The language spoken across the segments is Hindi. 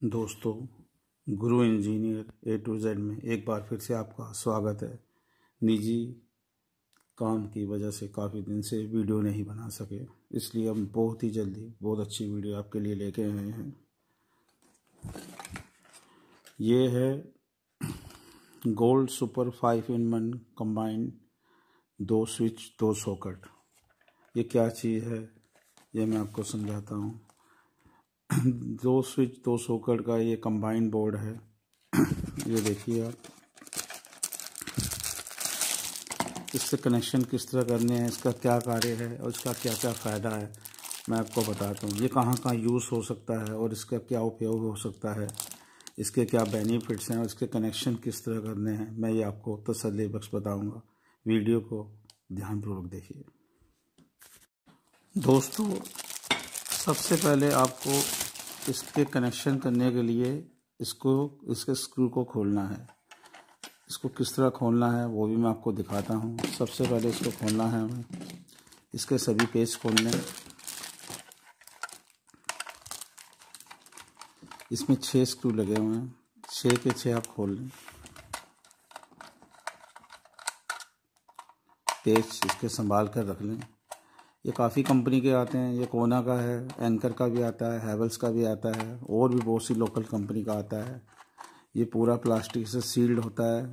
दोस्तों, गुरु इंजीनियर ए टू जेड में एक बार फिर से आपका स्वागत है। निजी काम की वजह से काफ़ी दिन से वीडियो नहीं बना सके, इसलिए हम बहुत ही जल्दी बहुत अच्छी वीडियो आपके लिए लेके आए हैं। ये है gold super 5-in-1 combined 2 switch 2 socket. ये क्या चीज़ है ये मैं आपको समझाता हूँ। 2 स्विच 2 सॉकेट का ये कंबाइंड बोर्ड है। ये देखिए आप, इससे कनेक्शन किस तरह करने हैं, इसका क्या कार्य है और इसका क्या क्या फ़ायदा है मैं आपको बताता हूँ। ये कहाँ कहाँ यूज़ हो सकता है और इसका क्या उपयोग हो सकता है, इसके क्या बेनिफिट्स हैं और इसके कनेक्शन किस तरह करने हैं, मैं ये आपको तसल्ली बख्श बताऊँगा। वीडियो को ध्यानपूर्वक देखिए। दोस्तों, सबसे पहले आपको इसके कनेक्शन करने के लिए इसके स्क्रू को खोलना है। इसको किस तरह खोलना है वो भी मैं आपको दिखाता हूँ। सबसे पहले इसको खोलना है हमें, इसके सभी पेच खोलने। इसमें 6 स्क्रू लगे हुए हैं, 6 के 6 आप खोल लें। पेच इसके संभाल कर रख लें। ये काफ़ी कंपनी के आते हैं, ये कोना का है, एंकर का भी आता है, हैवेल्स का भी आता है और भी बहुत सी लोकल कंपनी का आता है। ये पूरा प्लास्टिक से सील्ड होता है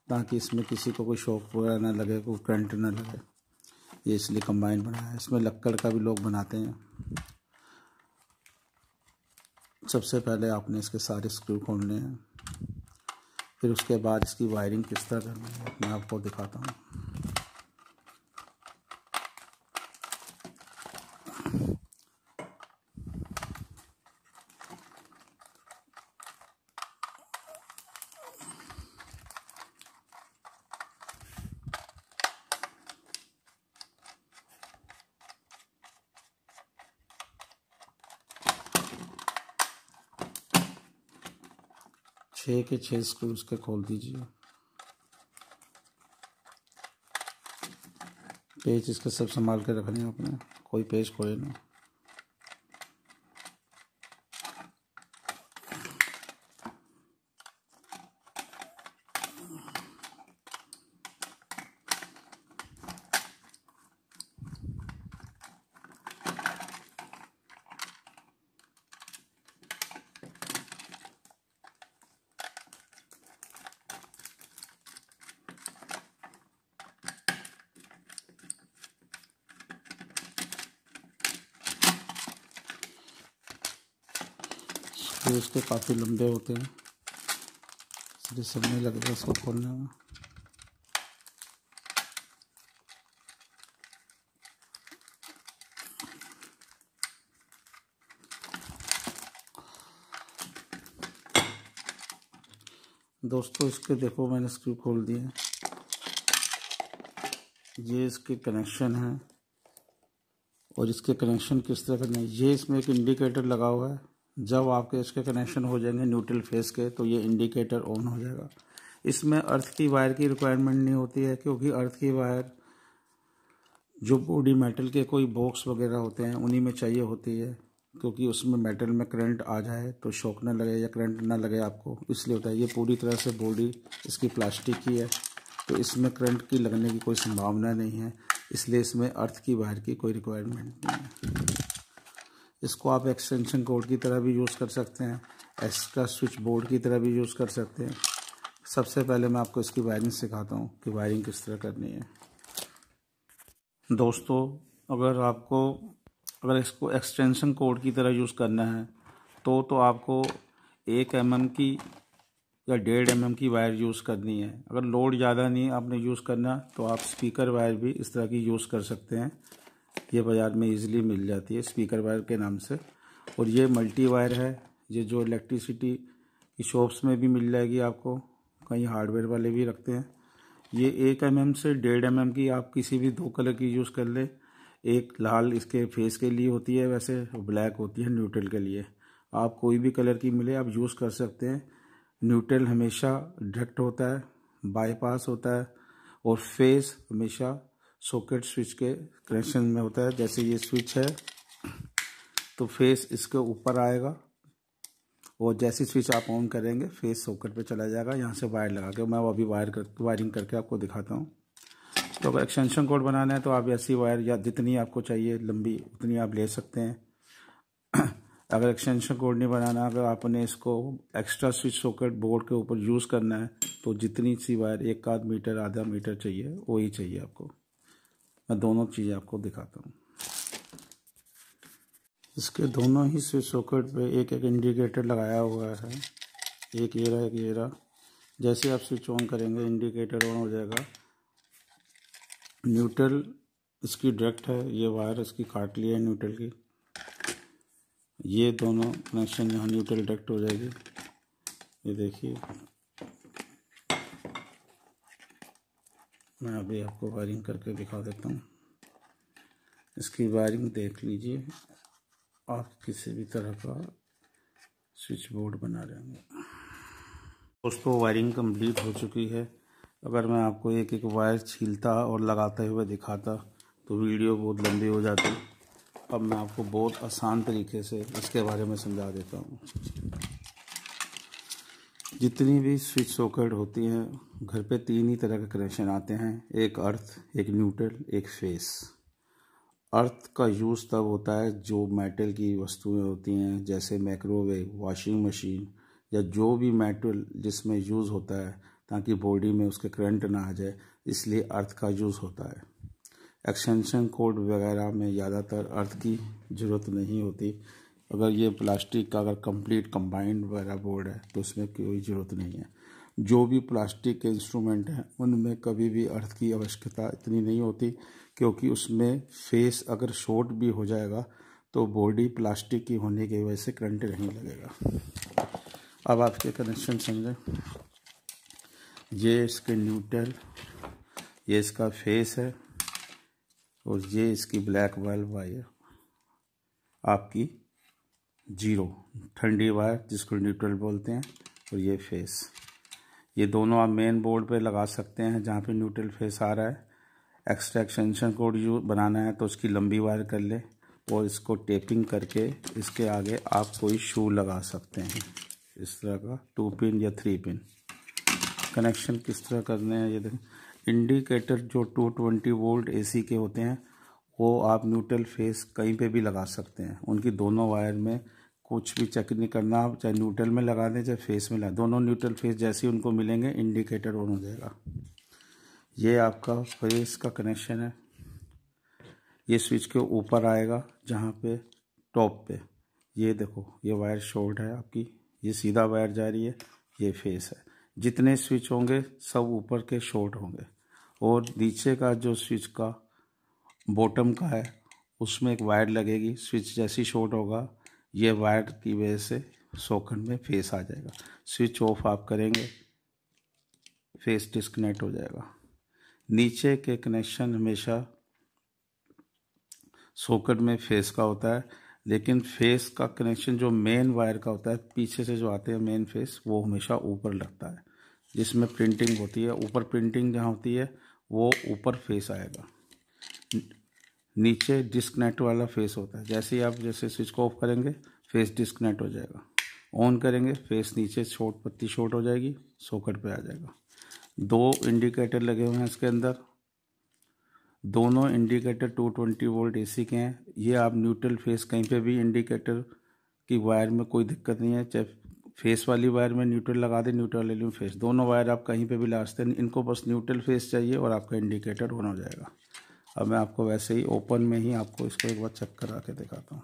ताकि इसमें किसी को कोई शॉक वगैरह ना लगे, कोई करंट ना लगे। ये इसलिए कंबाइन बनाया है। इसमें लक्कड़ का भी लोग बनाते हैं। सबसे पहले आपने इसके सारे स्क्रू खोलने हैं, फिर उसके बाद इसकी वायरिंग किस तरह करनी है मैं आपको दिखाता हूँ। छः के 6 स्क्रू उसके खोल दीजिए। पेच इसके सब संभाल के रखने हैं अपने, कोई पेच खोले ना। तो इसके काफ़ी लंबे होते हैं, इसलिए समय लगेगा इसको खोलने में। दोस्तों, इसके देखो मैंने स्क्रू खोल दिए। ये इसके कनेक्शन है और इसके कनेक्शन किस तरह करना है। ये इसमें एक इंडिकेटर लगा हुआ है। जब आपके इसके कनेक्शन हो जाएंगे न्यूट्रल फेस के तो ये इंडिकेटर ऑन हो जाएगा। इसमें अर्थ की वायर की रिक्वायरमेंट नहीं होती है, क्योंकि अर्थ की वायर जो बॉडी मेटल के कोई बॉक्स वगैरह होते हैं उन्हीं में चाहिए होती है, क्योंकि उसमें मेटल में करंट आ जाए तो शॉक ना लगे या करंट ना लगे आपको, इसलिए होता है। ये पूरी तरह से बॉडी इसकी प्लास्टिक की है तो इसमें करंट की लगने की कोई संभावना नहीं है, इसलिए इसमें अर्थ की वायर की कोई रिक्वायरमेंट नहीं है। इसको आप एक्सटेंशन कोड की तरह भी यूज़ कर सकते हैं, एक्स्ट्रा स्विच बोर्ड की तरह भी यूज़ कर सकते हैं। सबसे पहले मैं आपको इसकी वायरिंग सिखाता हूँ कि वायरिंग किस तरह करनी है। दोस्तों, अगर इसको एक्सटेंशन कोड की तरह यूज़ करना है तो आपको 1 mm की या 1.5 mm की वायर यूज़ करनी है। अगर लोड ज़्यादा नहीं आपने यूज़ करना तो आप स्पीकर वायर भी इस तरह की यूज़ कर सकते हैं। ये बाज़ार में इजीली मिल जाती है स्पीकर वायर के नाम से। और ये मल्टी वायर है, ये जो इलेक्ट्रिसिटी की शॉप्स में भी मिल जाएगी आपको, कहीं हार्डवेयर वाले भी रखते हैं। ये 1 mm से 1.5 mm की आप किसी भी 2 कलर की यूज़ कर ले। एक लाल इसके फेस के लिए होती है, वैसे ब्लैक होती है न्यूट्रल के लिए। आप कोई भी कलर की मिले आप यूज़ कर सकते हैं। न्यूट्रल हमेशा डायरेक्ट होता है, बाईपास होता है, और फेस हमेशा सॉकेट स्विच के कनेक्शन में होता है। जैसे ये स्विच है तो फेस इसके ऊपर आएगा और जैसी स्विच आप ऑन करेंगे फेस सॉकेट पे चला जाएगा। यहाँ से वायर लगा के मैं वो अभी वायरिंग करके आपको दिखाता हूँ। तो अगर एक्सटेंशन कोड बनाना है तो आप ऐसी वायर या जितनी आपको चाहिए लंबी उतनी आप ले सकते हैं। अगर एक्सटेंशन कोड नहीं बनाना, अगर आपने इसको एक्स्ट्रा स्विच सॉकेट बोर्ड के ऊपर यूज़ करना है तो जितनी सी वायर 1 मीटर आधा मीटर चाहिए वही चाहिए आपको। मैं दोनों चीज़ें आपको दिखाता हूँ। इसके दोनों ही स्विच सॉकेट पे एक एक इंडिकेटर लगाया हुआ है, एक ये रहा एक ये रहा। जैसे आप स्विच ऑन करेंगे इंडिकेटर ऑन हो जाएगा। न्यूट्रल इसकी डायरेक्ट है, ये वायर इसकी काट ली है न्यूट्रल की। ये दोनों कनेक्शन यहाँ न्यूट्रल डायरेक्ट हो जाएगी। ये देखिए, मैं अभी आपको वायरिंग करके दिखा देता हूँ। इसकी वायरिंग देख लीजिए, आप किसी भी तरह का स्विच बोर्ड बना रहे हैं। दोस्तों वायरिंग कंप्लीट हो चुकी है। अगर मैं आपको एक एक वायर छीलता और लगाते हुए दिखाता तो वीडियो बहुत लंबी हो जाती। अब मैं आपको बहुत आसान तरीके से इसके बारे में समझा देता हूँ। जितनी भी स्विच सॉकेट होती हैं घर पे 3 ही तरह के कनेक्शन आते हैं, एक अर्थ, एक न्यूट्रल, एक फेस। अर्थ का यूज़ तब होता है जो मेटल की वस्तुएं होती हैं, जैसे माइक्रोवेव, वॉशिंग मशीन या जो भी मेटल जिसमें यूज़ होता है ताकि बॉडी में उसके करंट ना आ जाए, इसलिए अर्थ का यूज़ होता है। एक्सटेंशन कोड वगैरह में ज़्यादातर अर्थ की ज़रूरत नहीं होती। अगर ये प्लास्टिक का अगर कंप्लीट कंबाइंड वगैरह बोर्ड है तो उसमें कोई ज़रूरत नहीं है। जो भी प्लास्टिक के इंस्ट्रूमेंट हैं उनमें कभी भी अर्थ की आवश्यकता इतनी नहीं होती, क्योंकि उसमें फेस अगर शॉर्ट भी हो जाएगा तो बॉडी प्लास्टिक की होने की वजह से करंट नहीं लगेगा। अब आपके कनेक्शन समझें। ये इसके न्यूट्रल, ये इसका फेस है और ये इसकी ब्लैक वायर आपकी जीरो ठंडी वायर जिसको न्यूट्रल बोलते हैं, और ये फेस। ये दोनों आप मेन बोर्ड पे लगा सकते हैं जहाँ पे न्यूट्रल फेस आ रहा है। एक्स्ट्रा एक्सटेंशन कोड बनाना है तो उसकी लंबी वायर कर ले और इसको टेपिंग करके इसके आगे आप कोई शू लगा सकते हैं, इस तरह का 2 पिन या 3 पिन। कनेक्शन किस तरह करने हैं ये देखें। इंडिकेटर जो 220 वोल्ट AC के होते हैं वो आप न्यूट्रल फेस कहीं पे भी लगा सकते हैं। उनकी दोनों वायर में कुछ भी चेक नहीं करना, आप चाहे न्यूट्रल में लगा दें चाहे फेस में लगा, दोनों न्यूट्रल फेस जैसे ही उनको मिलेंगे इंडिकेटर ऑन हो जाएगा। ये आपका फेस का कनेक्शन है। ये स्विच के ऊपर आएगा जहाँ पे टॉप पे, ये देखो ये वायर शॉर्ट है आपकी, ये सीधा वायर जा रही है, ये फेस है। जितने स्विच होंगे सब ऊपर के शॉर्ट होंगे और नीचे का जो स्विच का बॉटम का है उसमें एक वायर लगेगी। स्विच जैसी शॉर्ट होगा ये वायर की वजह से सॉकेट में फेस आ जाएगा। स्विच ऑफ आप करेंगे फेस डिस्कनेक्ट हो जाएगा। नीचे के कनेक्शन हमेशा सॉकेट में फेस का होता है, लेकिन फेस का कनेक्शन जो मेन वायर का होता है पीछे से जो आते हैं मेन फेस, वो हमेशा ऊपर लगता है जिसमें प्रिंटिंग होती है। ऊपर प्रिंटिंग जहाँ होती है वो ऊपर फेस आएगा, नीचे डिस्कनेक्ट वाला फेस होता है। जैसे ही आप स्विच को ऑफ करेंगे फेस डिस्कनेक्ट हो जाएगा, ऑन करेंगे फेस नीचे पत्ती शॉर्ट हो जाएगी, सॉकेट पे आ जाएगा। 2 इंडिकेटर लगे हुए हैं इसके अंदर, दोनों इंडिकेटर 220 वोल्ट AC के हैं। ये आप न्यूट्रल फेस कहीं पे भी इंडिकेटर की वायर में कोई दिक्कत नहीं है, चाहे फेस वाली वायर में न्यूट्रल लगा दें, न्यूट्रल वाली में फेस, दोनों वायर आप कहीं पे भी लगा सकते हैं। इनको बस न्यूट्रल फेस चाहिए और आपका इंडिकेटर ऑन हो जाएगा। अब मैं आपको वैसे ही ओपन में ही आपको इसको एक बार चेक करा के दिखाता हूँ।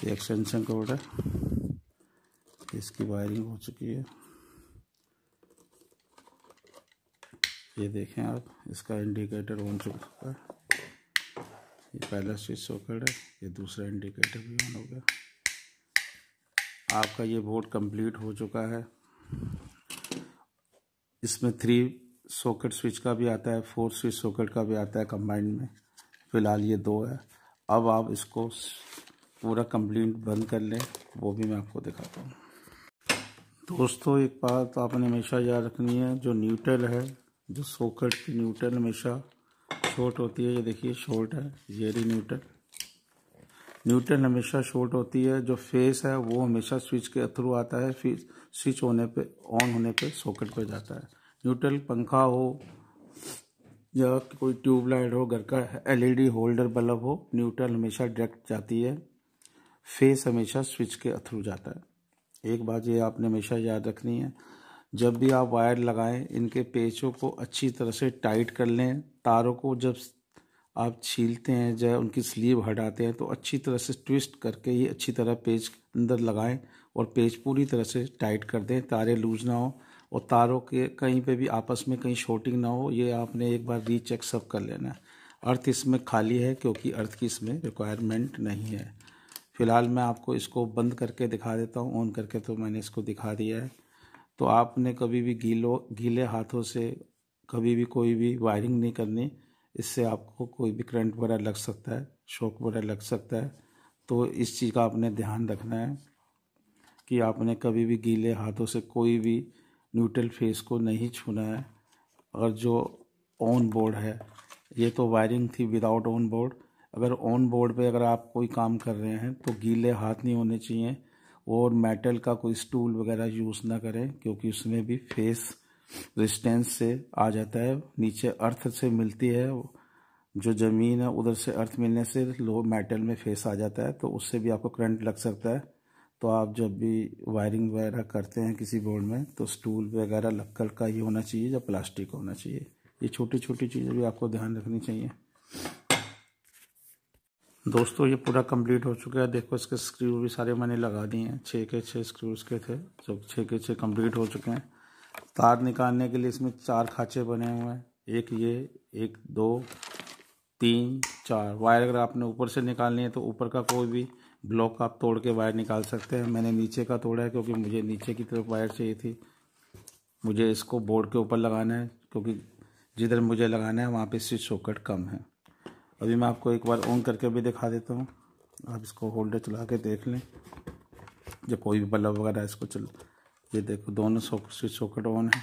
ये एक्सटेंशन कोड है, इसकी वायरिंग हो चुकी है। ये देखें आप, इसका इंडिकेटर ऑन चुका है। ये पहला स्विच सॉकेट है, ये दूसरा इंडिकेटर भी ऑन हो गया। आपका ये बोर्ड कंप्लीट हो चुका है। इसमें 3 सॉकेट स्विच का भी आता है, 4 स्विच सॉकेट का भी आता है कंबाइंड में। फ़िलहाल ये 2 है। अब आप इसको पूरा कंप्लीट बंद कर लें, वो भी मैं आपको दिखाता हूँ। दोस्तों एक बात आपने हमेशा याद रखनी है, जो न्यूट्रल है, जो सॉकेट की न्यूट्रल हमेशा शॉर्ट होती है। ये देखिए शॉर्ट है, ये रही न्यूट्रल। न्यूट्रल हमेशा शॉर्ट होती है, जो फेस है वो हमेशा स्विच के थ्रू आता है, फिर स्विच होने पे ऑन होने पे सॉकेट पे जाता है। न्यूट्रल पंखा हो या कोई ट्यूबलाइट हो, घर का एलईडी होल्डर बल्ब हो, न्यूट्रल हमेशा डायरेक्ट जाती है, फेस हमेशा स्विच के थ्रू जाता है। एक बात ये आपने हमेशा याद रखनी है, जब भी आप वायर लगाएं इनके पेचों को अच्छी तरह से टाइट कर लें। तारों को जब आप छीलते हैं, जब उनकी स्लीव हटाते हैं तो अच्छी तरह से ट्विस्ट करके ही अच्छी तरह पेच अंदर लगाएं और पेच पूरी तरह से टाइट कर दें, तारे लूज ना हो और तारों के कहीं पे भी आपस में कहीं शॉर्टिंग ना हो। ये आपने एक बार रीचेक सब कर लेना है। अर्थ इसमें खाली है क्योंकि अर्थ की इसमें रिक्वायरमेंट नहीं है। फ़िलहाल मैं आपको इसको बंद करके दिखा देता हूँ, ऑन करके तो मैंने इसको दिखा दिया है। तो आपने कभी भी गीले हाथों से कभी भी कोई भी वायरिंग नहीं करनी, इससे आपको कोई भी करंट वगैरह लग सकता है, शॉक वगैरह लग सकता है। तो इस चीज़ का आपने ध्यान रखना है कि आपने कभी भी गीले हाथों से कोई भी न्यूट्रल फेस को नहीं छूना है। और जो ऑन बोर्ड है, ये तो वायरिंग थी विदाउट ऑन बोर्ड। अगर ऑन बोर्ड पे अगर आप कोई काम कर रहे हैं तो गीले हाथ नहीं होने चाहिए और मेटल का कोई स्टूल वगैरह यूज़ ना करें, क्योंकि उसमें भी फेस रेजिस्टेंस से आ जाता है। नीचे अर्थ से मिलती है, जो ज़मीन है उधर से अर्थ मिलने से लो मेटल में फेस आ जाता है, तो उससे भी आपको करंट लग सकता है। तो आप जब भी वायरिंग वगैरह करते हैं किसी बोर्ड में तो स्टूल वगैरह लक्कड़ का ही होना चाहिए या प्लास्टिक होना चाहिए। ये छोटी छोटी चीज़ें भी आपको ध्यान रखनी चाहिए। दोस्तों ये पूरा कंप्लीट हो चुका है। देखो इसके स्क्रू भी सारे मैंने लगा दिए हैं, 6 के 6 स्क्रूज के थे, जो 6 के 6 कंप्लीट हो चुके हैं। तार निकालने के लिए इसमें 4 खाँचे बने हुए हैं, एक ये, एक 2 3 4। वायर अगर आपने ऊपर से निकालनी है तो ऊपर का कोई भी ब्लॉक आप तोड़ के वायर निकाल सकते हैं। मैंने नीचे का तोड़ा है क्योंकि मुझे नीचे की तरफ वायर चाहिए थी। मुझे इसको बोर्ड के ऊपर लगाना है क्योंकि जिधर मुझे लगाना है वहाँ पे स्विच सॉकेट कम है। अभी मैं आपको एक बार ऑन करके भी दिखा देता हूँ, आप इसको होल्डर चला के देख लें। जब कोई भी बल्ब वगैरह इसको चल, ये देखो दोनों स्विच सॉकेट ऑन है।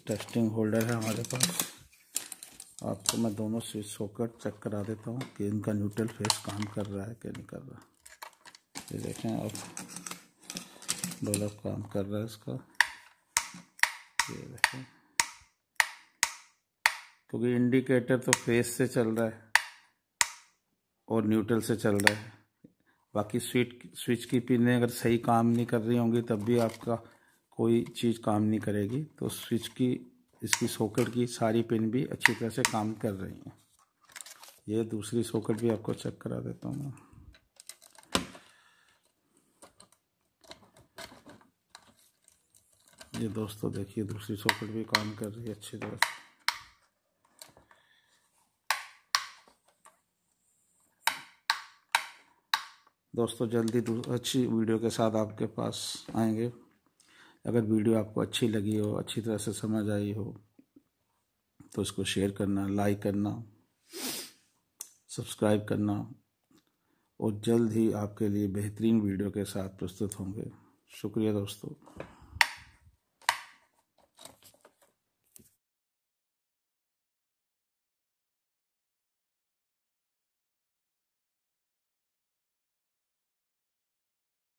टेस्टिंग होल्डर है हमारे पास। आपको मैं दोनों स्विच सॉकेट चेक करा देता हूँ कि इनका न्यूट्रल फेस काम कर रहा है कि नहीं कर रहा। ये देखें आप, बल्ब काम कर रहा है इसका, ये देखें, क्योंकि इंडिकेटर तो फेस से चल रहा है और न्यूट्रल से चल रहा है। बाकी स्विच की पिनें अगर सही काम नहीं कर रही होंगी तब भी आपका कोई चीज़ काम नहीं करेगी। तो स्विच की, इसकी सॉकेट की सारी पिन भी अच्छी तरह से काम कर रही हैं। ये दूसरी सॉकेट भी आपको चेक करा देता हूँ मैं। ये दोस्तों देखिए दूसरी सॉकेट भी काम कर रही है अच्छी तरह से। दोस्तों जल्दी अच्छी वीडियो के साथ आपके पास आएंगे। अगर वीडियो आपको अच्छी लगी हो, अच्छी तरह से समझ आई हो तो इसको शेयर करना, लाइक करना, सब्सक्राइब करना और जल्द ही आपके लिए बेहतरीन वीडियो के साथ प्रस्तुत होंगे। शुक्रिया दोस्तों।